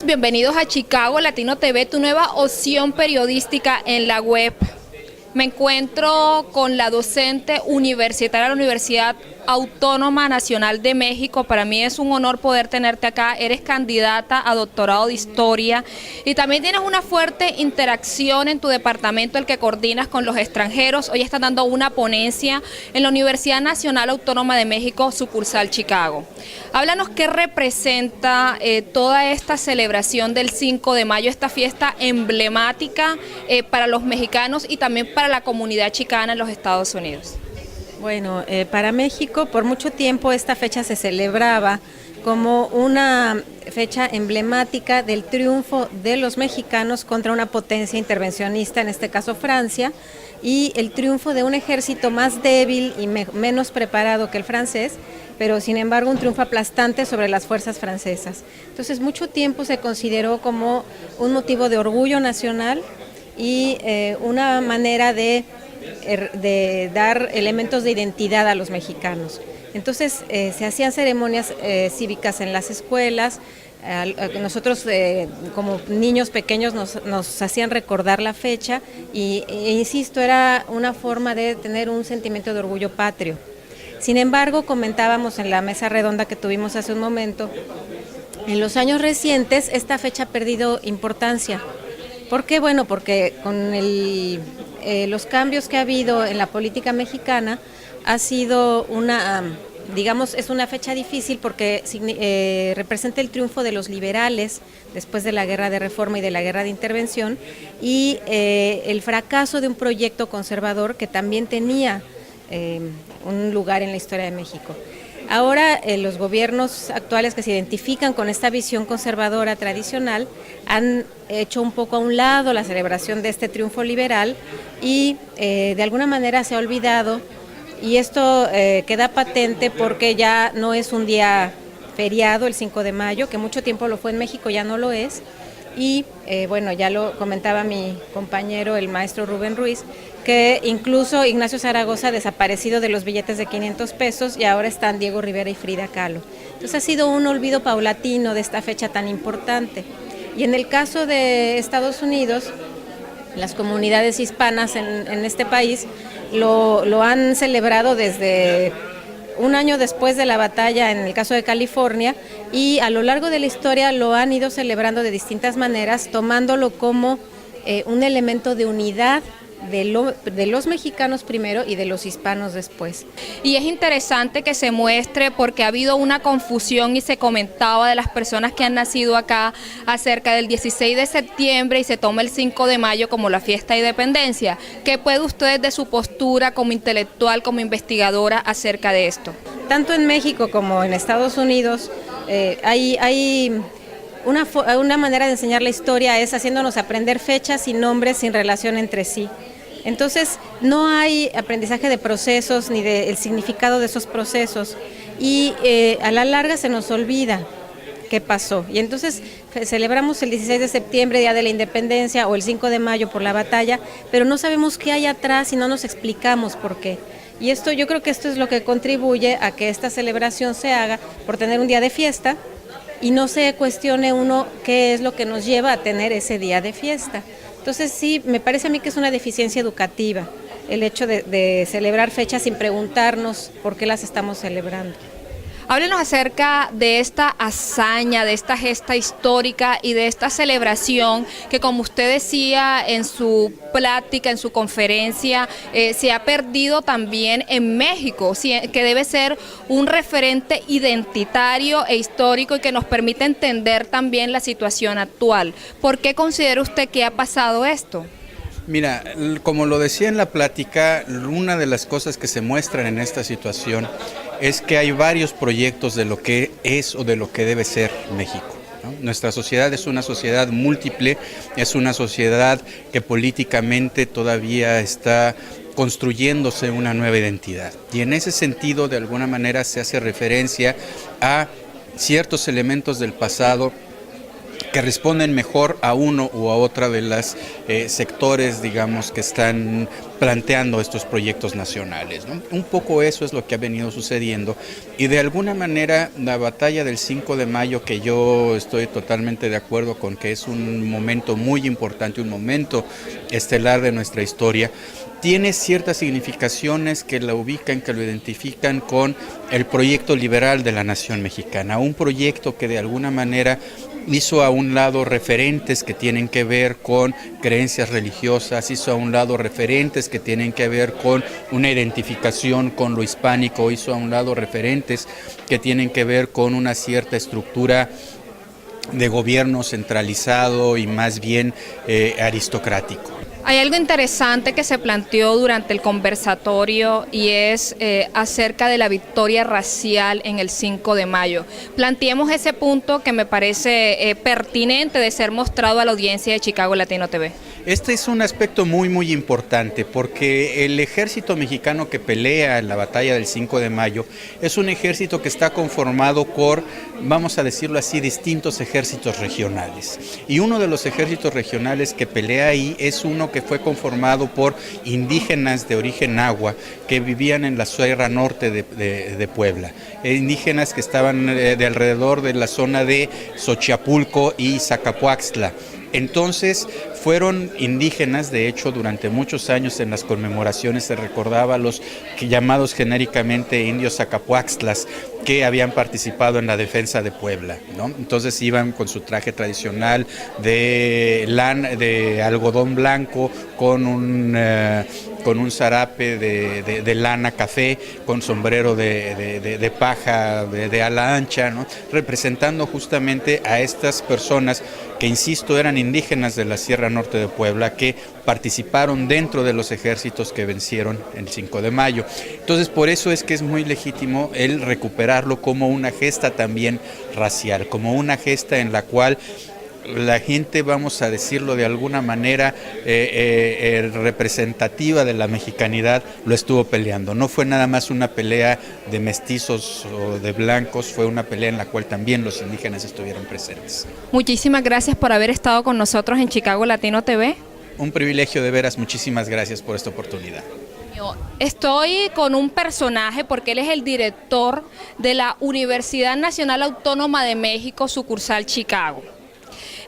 Bienvenidos a Chicago Latino TV, tu nueva opción periodística en la web. Me encuentro con la docente universitaria de la Universidad Autónoma Nacional de México. Para mí es un honor poder tenerte acá. Eres candidata a doctorado de Historia y también tienes una fuerte interacción en tu departamento, el que coordinas con los extranjeros. Hoy estás dando una ponencia en la Universidad Nacional Autónoma de México, sucursal Chicago. Háblanos qué representa toda esta celebración del 5 de mayo, esta fiesta emblemática para los mexicanos y también para la comunidad chicana en los Estados Unidos. Bueno, para México por mucho tiempo esta fecha se celebraba como una fecha emblemática del triunfo de los mexicanos contra una potencia intervencionista, en este caso Francia, y el triunfo de un ejército más débil y menos preparado que el francés, pero sin embargo un triunfo aplastante sobre las fuerzas francesas. Entonces mucho tiempo se consideró como un motivo de orgullo nacional y una manera de dar elementos de identidad a los mexicanos. Entonces se hacían ceremonias cívicas en las escuelas. Nosotros como niños pequeños nos hacían recordar la fecha e insisto, era una forma de tener un sentimiento de orgullo patrio. Sin embargo, comentábamos en la mesa redonda que tuvimos hace un momento, en los años recientes esta fecha ha perdido importancia. ¿Por qué? Bueno, porque con los cambios que ha habido en la política mexicana ha sido es una fecha difícil porque representa el triunfo de los liberales después de la guerra de reforma y de la guerra de intervención y el fracaso de un proyecto conservador que también tenía un lugar en la historia de México. Ahora los gobiernos actuales que se identifican con esta visión conservadora tradicional han hecho un poco a un lado la celebración de este triunfo liberal y de alguna manera se ha olvidado, y esto queda patente porque ya no es un día feriado el 5 de mayo, que mucho tiempo lo fue en México, ya no lo es. Y bueno, ya lo comentaba mi compañero, el maestro Rubén Ruiz, que incluso Ignacio Zaragoza ha desaparecido de los billetes de 500 pesos y ahora están Diego Rivera y Frida Kahlo. Entonces ha sido un olvido paulatino de esta fecha tan importante. Y en el caso de Estados Unidos, las comunidades hispanas en este país lo han celebrado desde un año después de la batalla en el caso de California, y a lo largo de la historia lo han ido celebrando de distintas maneras, tomándolo como un elemento de unidad de los mexicanos primero y de los hispanos después. Y es interesante que se muestre porque ha habido una confusión y se comentaba de las personas que han nacido acá acerca del 16 de septiembre y se toma el 5 de mayo como la fiesta de independencia. ¿Qué puede usted de su postura como intelectual, como investigadora acerca de esto? Tanto en México como en Estados Unidos hay una manera de enseñar la historia es haciéndonos aprender fechas y nombres sin relación entre sí. Entonces no hay aprendizaje de procesos ni del significado de esos procesos y a la larga se nos olvida qué pasó. Y entonces celebramos el 16 de septiembre, Día de la Independencia, o el 5 de mayo por la batalla, pero no sabemos qué hay atrás y no nos explicamos por qué. Y yo creo que esto es lo que contribuye a que esta celebración se haga por tener un día de fiesta y no se cuestione uno qué es lo que nos lleva a tener ese día de fiesta. Entonces sí, me parece a mí que es una deficiencia educativa el hecho de celebrar fechas sin preguntarnos por qué las estamos celebrando. Háblenos acerca de esta hazaña, de esta gesta histórica y de esta celebración que, como usted decía en su plática, en su conferencia, se ha perdido también en México, que debe ser un referente identitario e histórico y que nos permite entender también la situación actual. ¿Por qué considera usted que ha pasado esto? Mira, como lo decía en la plática, una de las cosas que se muestran en esta situación es que hay varios proyectos de lo que es o de lo que debe ser México, ¿no? Nuestra sociedad es una sociedad múltiple, es una sociedad que políticamente todavía está construyéndose una nueva identidad. Y en ese sentido, de alguna manera, se hace referencia a ciertos elementos del pasado que responden mejor a uno u a otra de las sectores, digamos, que están planteando estos proyectos nacionales, ¿no? Un poco eso es lo que ha venido sucediendo y de alguna manera la batalla del 5 de mayo, que yo estoy totalmente de acuerdo con que es un momento muy importante, un momento estelar de nuestra historia, tiene ciertas significaciones que la ubican, que lo identifican con el proyecto liberal de la nación mexicana, un proyecto que de alguna manera hizo a un lado referentes que tienen que ver con creencias religiosas, hizo a un lado referentes que tienen que ver con una identificación con lo hispánico, hizo a un lado referentes que tienen que ver con una cierta estructura de gobierno centralizado y más bien aristocrático. Hay algo interesante que se planteó durante el conversatorio y es acerca de la victoria racial en el 5 de mayo. Planteemos ese punto que me parece pertinente de ser mostrado a la audiencia de Chicago Latino TV. Este es un aspecto muy importante porque el ejército mexicano que pelea en la batalla del 5 de mayo es un ejército que está conformado por, vamos a decirlo así, distintos ejércitos regionales. Y uno de los ejércitos regionales que pelea ahí es uno que fue conformado por indígenas de origen nahua que vivían en la Sierra Norte de Puebla, indígenas que estaban de alrededor de la zona de Xochapulco y Zacapuaxtla. Entonces fueron indígenas, de hecho durante muchos años en las conmemoraciones se recordaba a los llamados genéricamente indios zacapuaxtlas que habían participado en la defensa de Puebla, ¿no? Entonces iban con su traje tradicional de algodón blanco con un zarape de lana café, con sombrero de paja de ala ancha, ¿no? Representando justamente a estas personas que, insisto, eran indígenas de la Sierra Norte de Puebla, que participaron dentro de los ejércitos que vencieron el 5 de mayo. Entonces, por eso es que es muy legítimo el recuperarlo como una gesta también racial, como una gesta en la cual la gente, vamos a decirlo de alguna manera, representativa de la mexicanidad, lo estuvo peleando. No fue nada más una pelea de mestizos o de blancos, fue una pelea en la cual también los indígenas estuvieron presentes. Muchísimas gracias por haber estado con nosotros en Chicago Latino TV. Un privilegio, de veras, muchísimas gracias por esta oportunidad. Estoy con un personaje porque él es el director de la Universidad Nacional Autónoma de México, sucursal Chicago.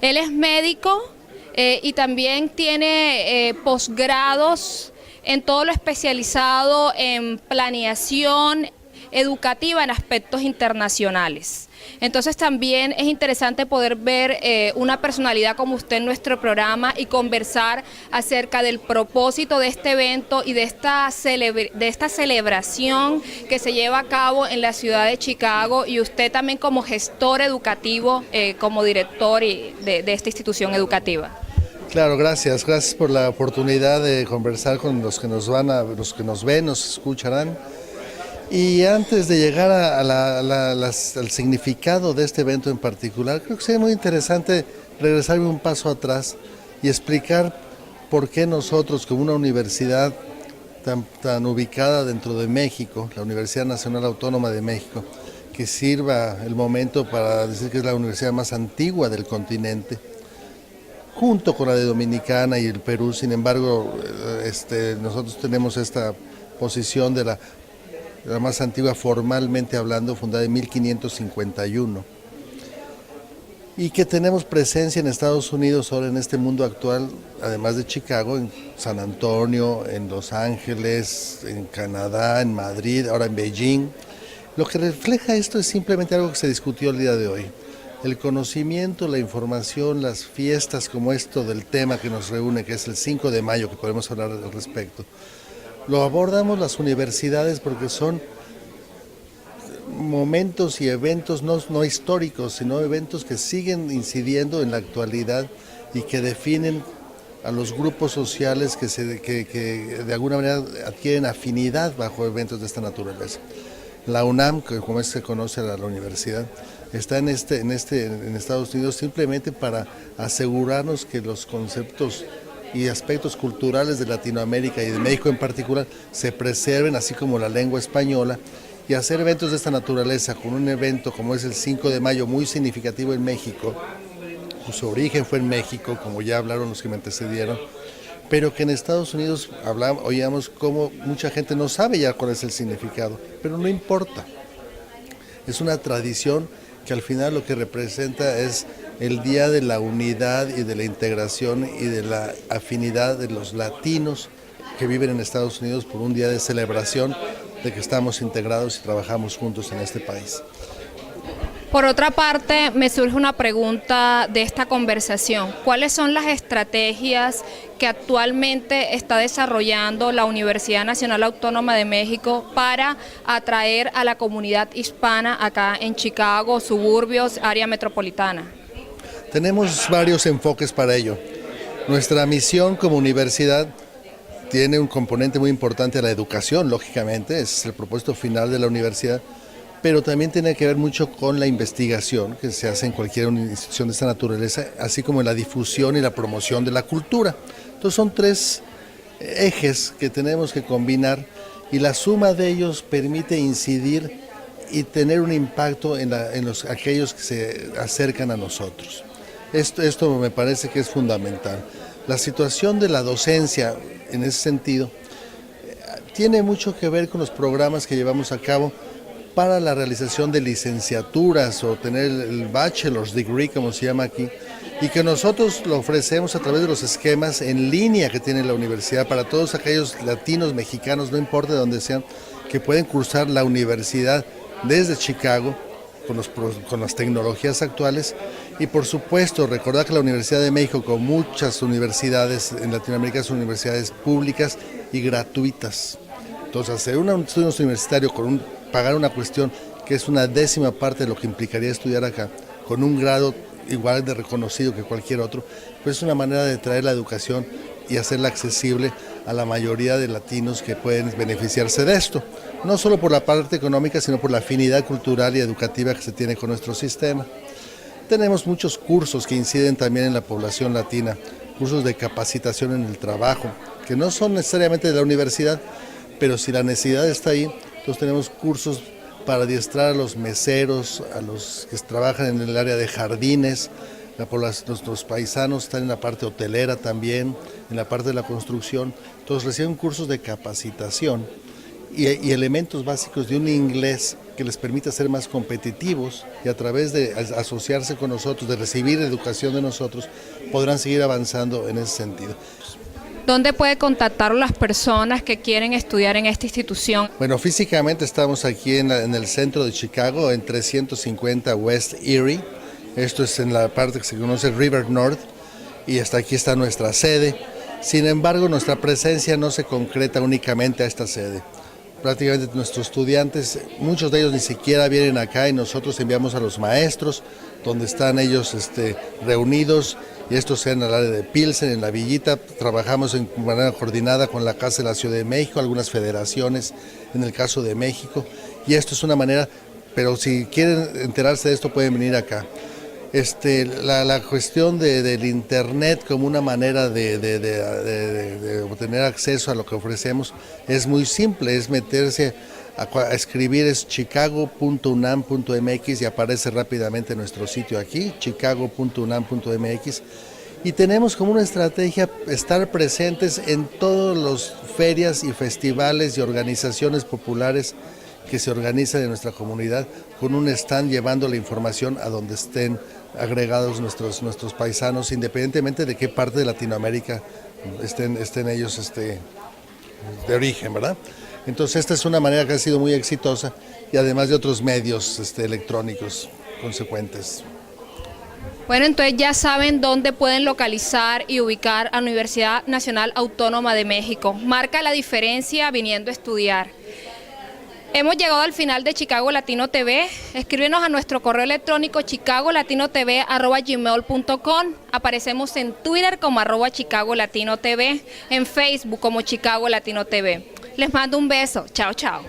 Él es médico y también tiene posgrados en todo lo especializado en planeación educativa en aspectos internacionales. Entonces también es interesante poder ver una personalidad como usted en nuestro programa y conversar acerca del propósito de este evento y de esta celebración que se lleva a cabo en la ciudad de Chicago, y usted también como gestor educativo, como director de esta institución educativa. Claro, gracias por la oportunidad de conversar con los que nos ven, nos escucharán. Y antes de llegar al significado de este evento en particular, creo que sería muy interesante regresarme un paso atrás y explicar por qué nosotros, como una universidad tan ubicada dentro de México, la Universidad Nacional Autónoma de México, que sirva el momento para decir que es la universidad más antigua del continente, junto con la de Dominicana y el Perú. Sin embargo, nosotros tenemos esta posición de la más antigua formalmente hablando, fundada en 1551, y que tenemos presencia en Estados Unidos ahora en este mundo actual, además de Chicago, en San Antonio, en Los Ángeles, en Canadá, en Madrid, ahora en Beijing. Lo que refleja esto es simplemente algo que se discutió el día de hoy. El conocimiento, la información, las fiestas como esto del tema que nos reúne, que es el 5 de mayo, que podemos hablar al respecto. Lo abordamos las universidades porque son momentos y eventos no históricos, sino eventos que siguen incidiendo en la actualidad y que definen a los grupos sociales que de alguna manera adquieren afinidad bajo eventos de esta naturaleza. La UNAM, que como se conoce a la universidad, está en Estados Unidos simplemente para asegurarnos que los conceptos y aspectos culturales de Latinoamérica y de México en particular se preserven, así como la lengua española, y hacer eventos de esta naturaleza con un evento como es el 5 de mayo, muy significativo en México, su origen fue en México, como ya hablaron los que me antecedieron, pero que en Estados Unidos oíamos cómo mucha gente no sabe ya cuál es el significado, pero no importa. Es una tradición que al final lo que representa es el día de la unidad y de la integración y de la afinidad de los latinos que viven en Estados Unidos por un día de celebración de que estamos integrados y trabajamos juntos en este país. Por otra parte, me surge una pregunta de esta conversación. ¿Cuáles son las estrategias que actualmente está desarrollando la Universidad Nacional Autónoma de México para atraer a la comunidad hispana acá en Chicago, suburbios, área metropolitana? Tenemos varios enfoques para ello. Nuestra misión como universidad tiene un componente muy importante, la educación, lógicamente, ese es el propósito final de la universidad, pero también tiene que ver mucho con la investigación que se hace en cualquier institución de esta naturaleza, así como la difusión y la promoción de la cultura. Entonces son tres ejes que tenemos que combinar y la suma de ellos permite incidir y tener un impacto en aquellos que se acercan a nosotros. Esto me parece que es fundamental. La situación de la docencia en ese sentido tiene mucho que ver con los programas que llevamos a cabo para la realización de licenciaturas o tener el bachelor's degree, como se llama aquí, y que nosotros lo ofrecemos a través de los esquemas en línea que tiene la universidad para todos aquellos latinos, mexicanos, no importa de dónde sean, que pueden cursar la universidad desde Chicago con las tecnologías actuales. Y por supuesto, recordar que la Universidad de México, como muchas universidades en Latinoamérica, son universidades públicas y gratuitas. Entonces, hacer un estudio universitario pagar una cuestión que es una décima parte de lo que implicaría estudiar acá, con un grado igual de reconocido que cualquier otro, pues es una manera de traer la educación y hacerla accesible a la mayoría de latinos que pueden beneficiarse de esto, no solo por la parte económica, sino por la afinidad cultural y educativa que se tiene con nuestro sistema. Tenemos muchos cursos que inciden también en la población latina, cursos de capacitación en el trabajo, que no son necesariamente de la universidad, pero si la necesidad está ahí, entonces tenemos cursos para adiestrar a los meseros, a los que trabajan en el área de jardines. Nuestros paisanos están en la parte hotelera también, en la parte de la construcción. Entonces reciben cursos de capacitación y elementos básicos de un inglés que les permita ser más competitivos y a través de asociarse con nosotros, de recibir educación de nosotros, podrán seguir avanzando en ese sentido. ¿Dónde puede contactar las personas que quieren estudiar en esta institución? Bueno, físicamente estamos aquí en el centro de Chicago, en 350 West Erie. Esto es en la parte que se conoce River North y hasta aquí está nuestra sede. Sin embargo, nuestra presencia no se concreta únicamente a esta sede. Prácticamente nuestros estudiantes, muchos de ellos ni siquiera vienen acá y nosotros enviamos a los maestros donde están ellos reunidos, y esto sea en el área de Pilsen, en la Villita. Trabajamos en manera coordinada con la Casa de la Ciudad de México, algunas federaciones en el caso de México, y esto es una manera, pero si quieren enterarse de esto pueden venir acá. La cuestión del internet como una manera de obtener acceso a lo que ofrecemos es muy simple, es meterse a escribir, es chicago.unam.mx y aparece rápidamente nuestro sitio aquí, chicago.unam.mx, y tenemos como una estrategia estar presentes en todas las ferias y festivales y organizaciones populares que se organizan en nuestra comunidad, con un stand llevando la información a donde estén agregados nuestros paisanos, independientemente de qué parte de Latinoamérica estén ellos de origen, ¿verdad? Entonces esta es una manera que ha sido muy exitosa y además de otros medios electrónicos consecuentes. Bueno, entonces ya saben dónde pueden localizar y ubicar a la Universidad Nacional Autónoma de México. Marca la diferencia viniendo a estudiar. Hemos llegado al final de Chicago Latino TV. Escríbenos a nuestro correo electrónico chicagolatino.tv@gmail.com. Aparecemos en Twitter como @chicagolatino.tv, en Facebook como Chicago Latino TV. Les mando un beso. Chao, chao.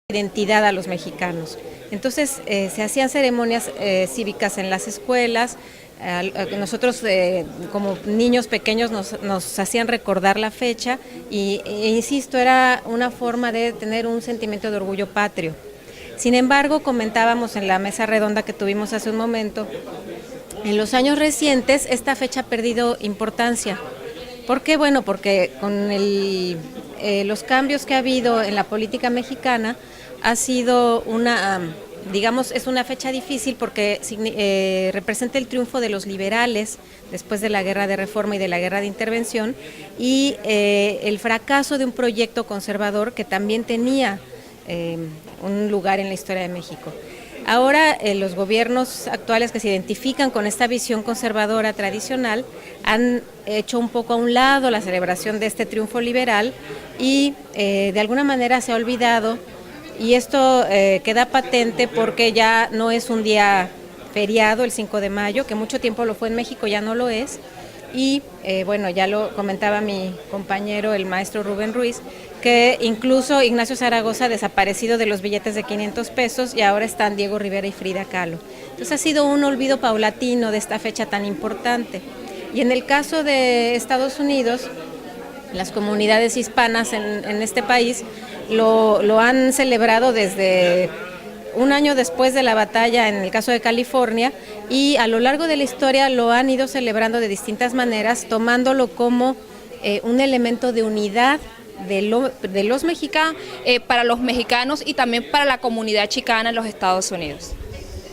Identidad a los mexicanos. Entonces se hacían ceremonias cívicas en las escuelas. Nosotros como niños pequeños nos hacían recordar la fecha e insisto, era una forma de tener un sentimiento de orgullo patrio. Sin embargo, comentábamos en la mesa redonda que tuvimos hace un momento En los años recientes esta fecha ha perdido importancia. ¿Por qué? Bueno, porque con los cambios que ha habido en la política mexicana ha sido digamos, es una fecha difícil porque representa el triunfo de los liberales después de la Guerra de Reforma y de la Guerra de Intervención y el fracaso de un proyecto conservador que también tenía un lugar en la historia de México. Ahora los gobiernos actuales que se identifican con esta visión conservadora tradicional han hecho un poco a un lado la celebración de este triunfo liberal y de alguna manera se ha olvidado, y esto queda patente porque ya no es un día feriado el 5 de mayo, que mucho tiempo lo fue en México, ya no lo es. Y bueno, ya lo comentaba mi compañero, el maestro Rubén Ruiz, que incluso Ignacio Zaragoza ha desaparecido de los billetes de 500 pesos y ahora están Diego Rivera y Frida Kahlo. Entonces ha sido un olvido paulatino de esta fecha tan importante. Y en el caso de Estados Unidos, las comunidades hispanas en este país lo han celebrado desde un año después de la batalla en el caso de California, y a lo largo de la historia lo han ido celebrando de distintas maneras, tomándolo como un elemento de unidad de los mexicanos, para los mexicanos y también para la comunidad chicana en los Estados Unidos.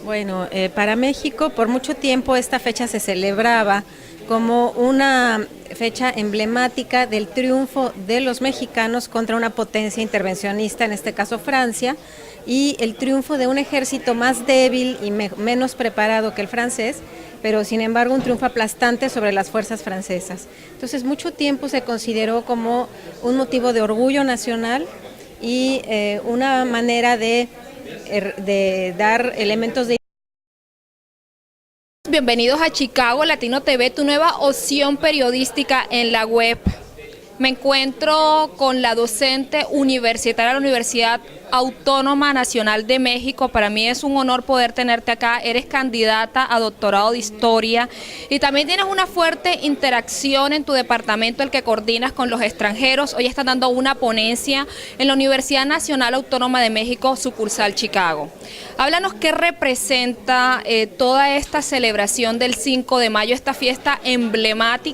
Bueno, para México por mucho tiempo esta fecha se celebraba como una fecha emblemática del triunfo de los mexicanos contra una potencia intervencionista, en este caso Francia, y el triunfo de un ejército más débil y menos preparado que el francés, pero sin embargo un triunfo aplastante sobre las fuerzas francesas. Entonces mucho tiempo se consideró como un motivo de orgullo nacional y una manera de dar elementos de... Bienvenidos a Chicago Latino TV, tu nueva opción periodística en la web. Me encuentro con la docente universitaria de la Universidad Autónoma Nacional de México. Para mí es un honor poder tenerte acá. Eres candidata a doctorado de Historia y también tienes una fuerte interacción en tu departamento, el que coordinas con los extranjeros. Hoy estás dando una ponencia en la Universidad Nacional Autónoma de México, sucursal Chicago. Háblanos qué representa toda esta celebración del 5 de mayo, esta fiesta emblemática